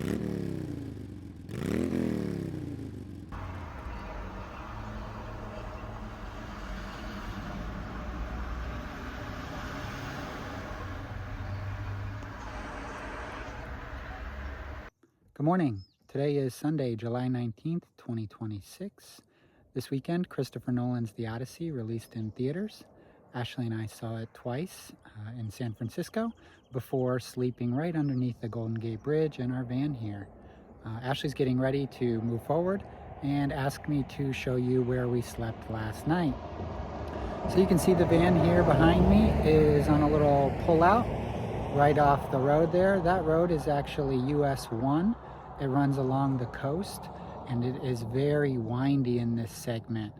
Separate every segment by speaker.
Speaker 1: Good morning. Today is Sunday, July 19th, 2026. This weekend, Christopher Nolan's The Odyssey released in theaters. Ashley and I saw it twice in San Francisco before sleeping right underneath the Golden Gate Bridge in our van here. Ashley's getting ready to move forward and asked me to show you where we slept last night. So you can see the van here behind me is on a little pullout right off the road there. That road is actually US 1. It runs along the coast and it is very windy in this segment.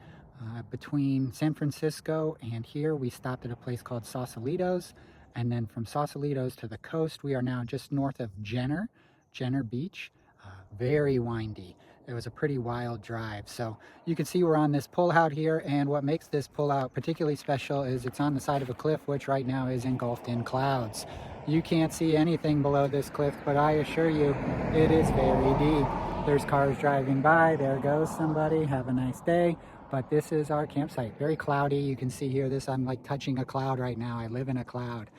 Speaker 1: Between San Francisco and here, we stopped at a place called Sausalito's, and then from Sausalito's to the coast, we are now just north of Jenner Beach. Very windy. It was a pretty wild drive. So you can see we're on this pullout here, and what makes this pullout particularly special is it's on the side of a cliff which right now is engulfed in clouds. You can't see anything below this cliff, but I assure you it is very deep. There's cars driving by. There goes somebody. Have a nice day. But this is our campsite. Very cloudy. You can see here this, I'm like touching a cloud right now. I live in a cloud.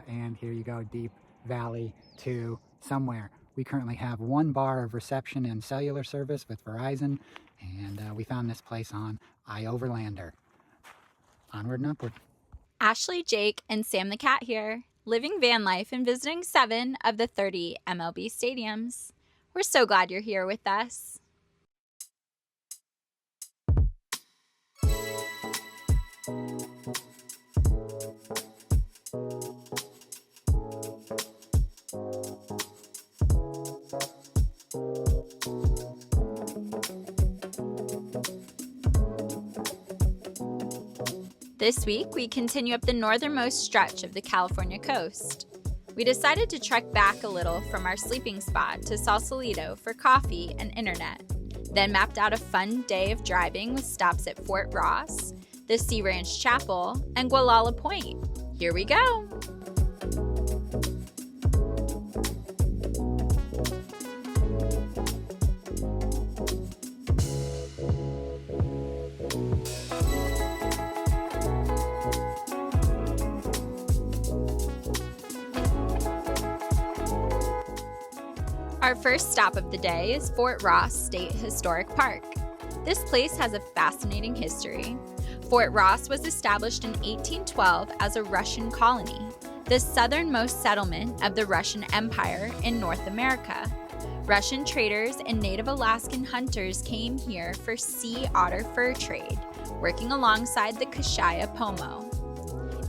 Speaker 1: And here you go, deep valley to somewhere. We currently have 1 bar of reception and cellular service with Verizon, and we found this place on iOverlander. Onward and upward.
Speaker 2: Ashley, Jake, and Sam the cat here, living van life and visiting 7 of the 30 MLB stadiums. We're so glad you're here with us. This week, we continue up the northernmost stretch of the California coast. We decided to trek back a little from our sleeping spot to Sausalito for coffee and internet, then mapped out a fun day of driving with stops at Fort Ross, the Sea Ranch Chapel, and Gualala Point. Here we go! Our first stop of the day is Fort Ross State Historic Park. This place has a fascinating history. Fort Ross was established in 1812 as a Russian colony, the southernmost settlement of the Russian Empire in North America. Russian traders and Native Alaskan hunters came here for sea otter fur trade, working alongside the Kashaya Pomo.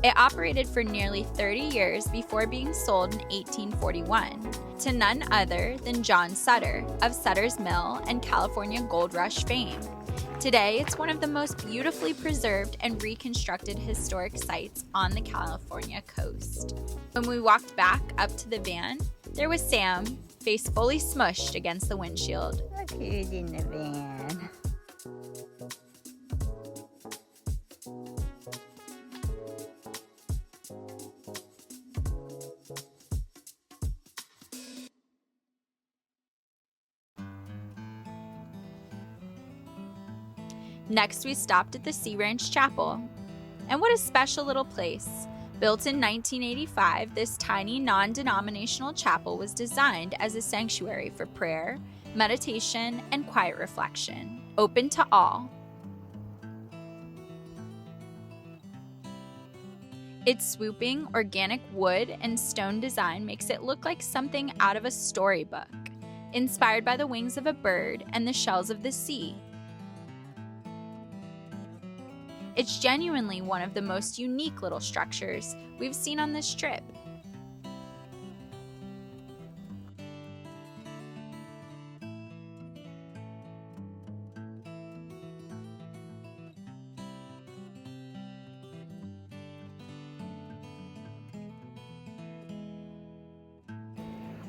Speaker 2: It operated for nearly 30 years before being sold in 1841 to none other than John Sutter of Sutter's Mill and California Gold Rush fame. Today, it's one of the most beautifully preserved and reconstructed historic sites on the California coast. When we walked back up to the van, there was Sam, face fully smushed against the windshield.
Speaker 3: Look who's in the van.
Speaker 2: Next, we stopped at the Sea Ranch Chapel. And what a special little place. Built in 1985, this tiny non-denominational chapel was designed as a sanctuary for prayer, meditation, and quiet reflection, open to all. Its swooping, organic wood and stone design makes it look like something out of a storybook, inspired by the wings of a bird and the shells of the sea. It's genuinely one of the most unique little structures we've seen on this trip.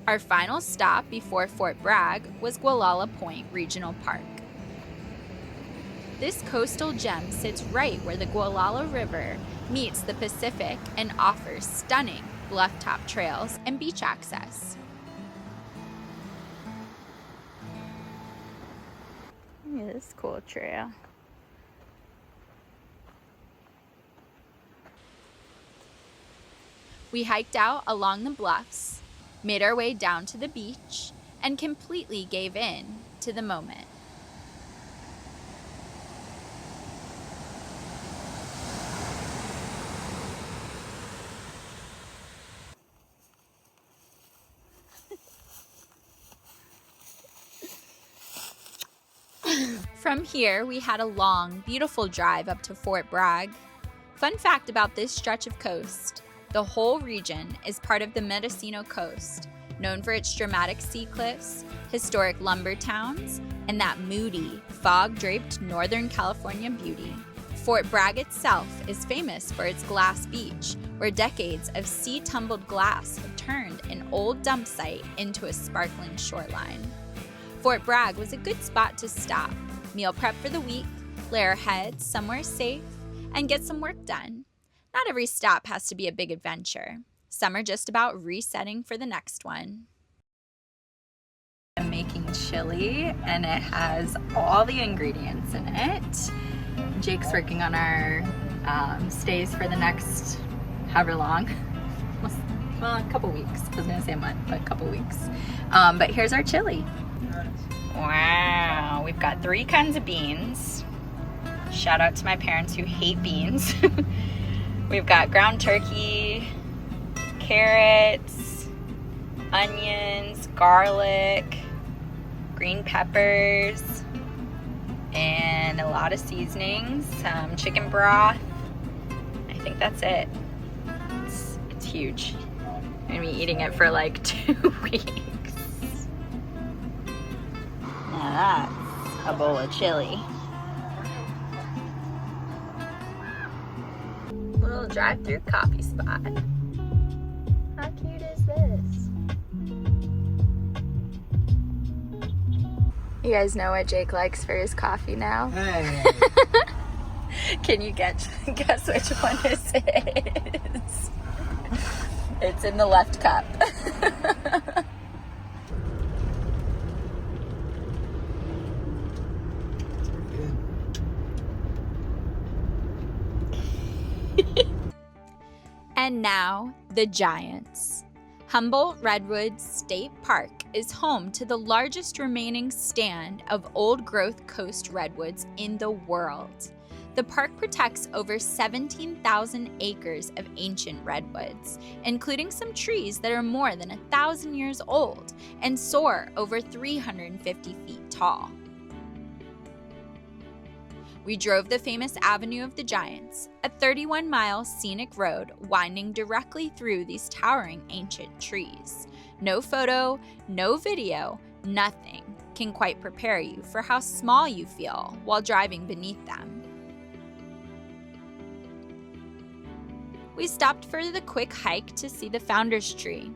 Speaker 2: Our final stop before Fort Bragg was Gualala Point Regional Park. This coastal gem sits right where the Gualala River meets the Pacific and offers stunning bluff-top trails and beach access. this cool trail. We hiked out along the bluffs, made our way down to the beach, and completely gave in to the moment. From here, we had a long, beautiful drive up to Fort Bragg. Fun fact about this stretch of coast: the whole region is part of the Mendocino Coast, known for its dramatic sea cliffs, historic lumber towns, and that moody, fog-draped Northern California beauty. Fort Bragg itself is famous for its glass beach, where decades of sea-tumbled glass have turned an old dump site into a sparkling shoreline. Fort Bragg was a good spot to stop, meal prep for the week, lay our heads somewhere safe, and get some work done. Not every stop has to be a big adventure. Some are just about resetting for the next one. I'm making chili, and it has all the ingredients in it. Jake's working on our stays for the next however long. Well, a couple weeks. I was gonna say a month, but a couple weeks. But here's our chili. Wow, we've got 3 kinds of beans. Shout out to my parents who hate beans. We've got ground turkey, carrots, onions, garlic, green peppers, and a lot of seasonings, some chicken broth. I think that's it. It's huge. I'm gonna be eating it for like 2 weeks. Now that's a bowl of chili. Little drive-through coffee spot. How cute is this? You guys know what Jake likes for his coffee now?
Speaker 1: Hey.
Speaker 2: Can you guess which one this is? It's in the left cup. And now, the giants. Humboldt Redwoods State Park is home to the largest remaining stand of old-growth coast redwoods in the world. The park protects over 17,000 acres of ancient redwoods, including some trees that are more than 1,000 years old and soar over 350 feet tall. We drove the famous Avenue of the Giants, a 31-mile scenic road winding directly through these towering ancient trees. No photo, no video, nothing can quite prepare you for how small you feel while driving beneath them. We stopped for the quick hike to see the Founder's Tree,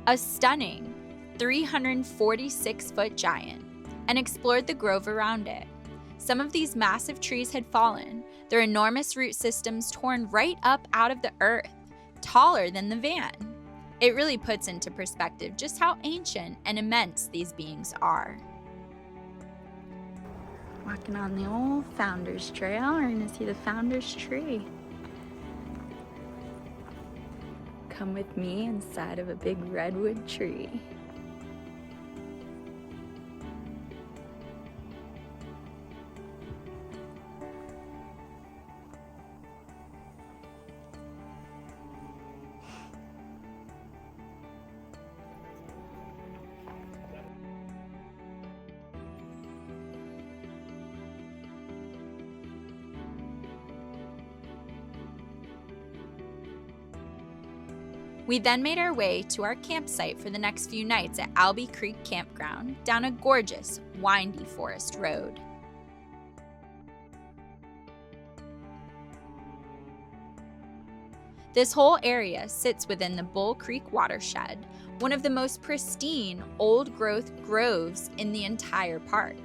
Speaker 2: a stunning 346-foot giant, and explored the grove around it. Some of these massive trees had fallen, their enormous root systems torn right up out of the earth, taller than the van. It really puts into perspective just how ancient and immense these beings are. Walking on the old Founder's Trail, we're gonna see the Founder's Tree. Come with me inside of a big redwood tree. We then made our way to our campsite for the next few nights at Albee Creek Campground down a gorgeous, windy forest road. This whole area sits within the Bull Creek watershed, one of the most pristine, old-growth groves in the entire park.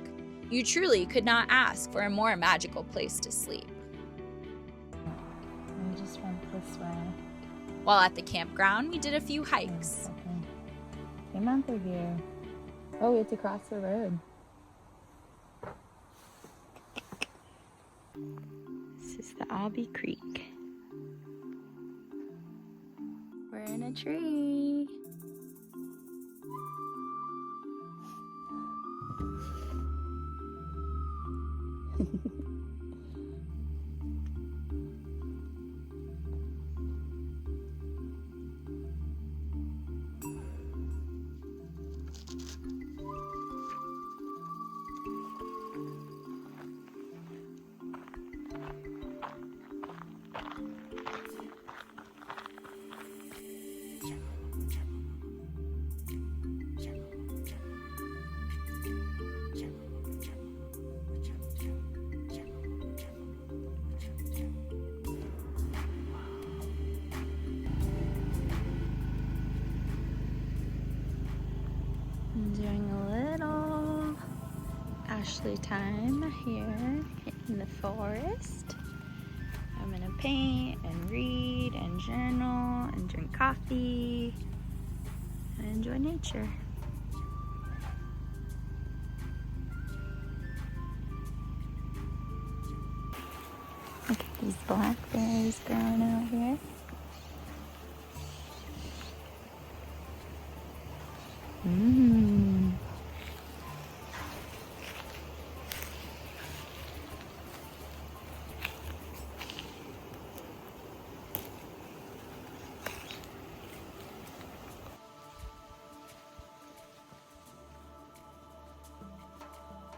Speaker 2: You truly could not ask for a more magical place to sleep.
Speaker 3: We just went this way.
Speaker 2: While at the campground, we did a few hikes.
Speaker 3: Came out through here. Oh, we have to cross the road. This is the Albee Creek. We're in a tree. Enjoying a little Ashley time here in the forest. I'm gonna paint and read and journal and drink coffee and enjoy nature. Look at these blackberries growing out here. Mmm.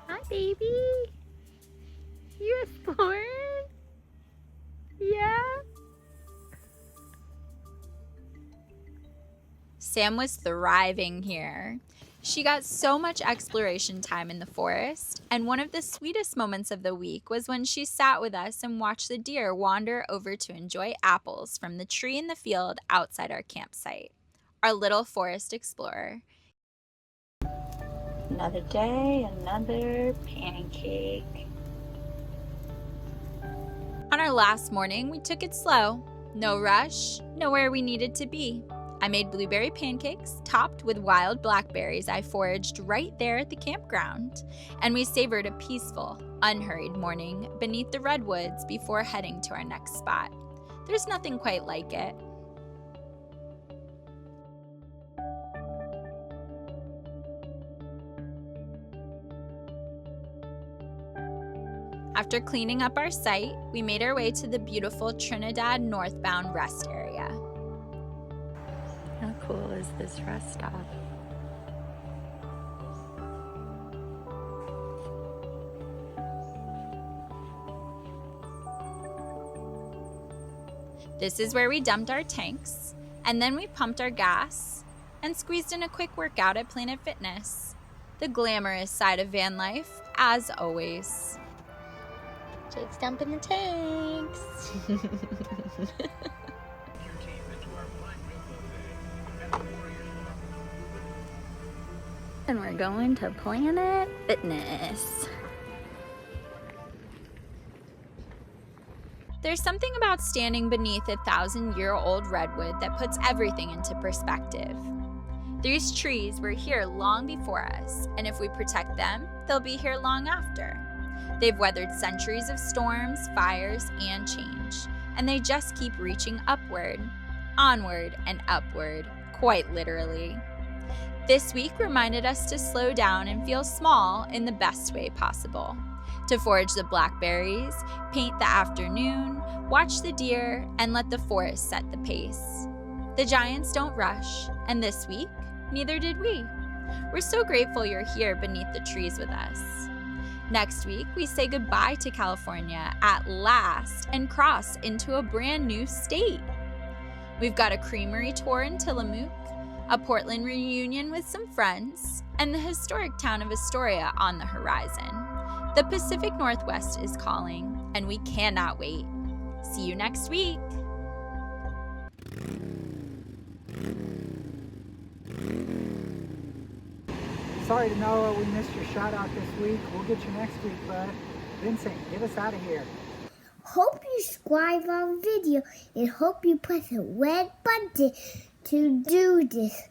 Speaker 3: Hi, baby. You exploring? Yeah.
Speaker 2: Sam was thriving here. She got so much exploration time in the forest, and one of the sweetest moments of the week was when she sat with us and watched the deer wander over to enjoy apples from the tree in the field outside our campsite. Our little forest explorer.
Speaker 3: Another day, another pancake.
Speaker 2: On our last morning, we took it slow. No rush, nowhere we needed to be. I made blueberry pancakes topped with wild blackberries I foraged right there at the campground. And we savored a peaceful, unhurried morning beneath the redwoods before heading to our next spot. There's nothing quite like it. After cleaning up our site, we made our way to the beautiful Trinidad northbound rest area.
Speaker 3: How cool is this rest stop?
Speaker 2: This is where we dumped our tanks, and then we pumped our gas and squeezed in a quick workout at Planet Fitness. The glamorous side of van life, as always.
Speaker 3: Jake's dumping the tanks. And we're going to Planet Fitness.
Speaker 2: There's something about standing beneath a 1,000-year-old redwood that puts everything into perspective. These trees were here long before us, and if we protect them, they'll be here long after. They've weathered centuries of storms, fires, and change, and they just keep reaching upward, onward, and upward, quite literally. This week reminded us to slow down and feel small in the best way possible. To forage the blackberries, paint the afternoon, watch the deer, and let the forest set the pace. The giants don't rush, and this week, neither did we. We're so grateful you're here beneath the trees with us. Next week, we say goodbye to California at last and cross into a brand new state. We've got a creamery tour in Tillamook, a Portland reunion with some friends, and the historic town of Astoria on the horizon. The Pacific Northwest is calling, and we cannot wait. See you next week.
Speaker 1: Sorry to know we missed your shout out this week. We'll get you next week, bud. Vincent, get us out of here.
Speaker 4: Hope you subscribe our video and hope you press the red button to do this.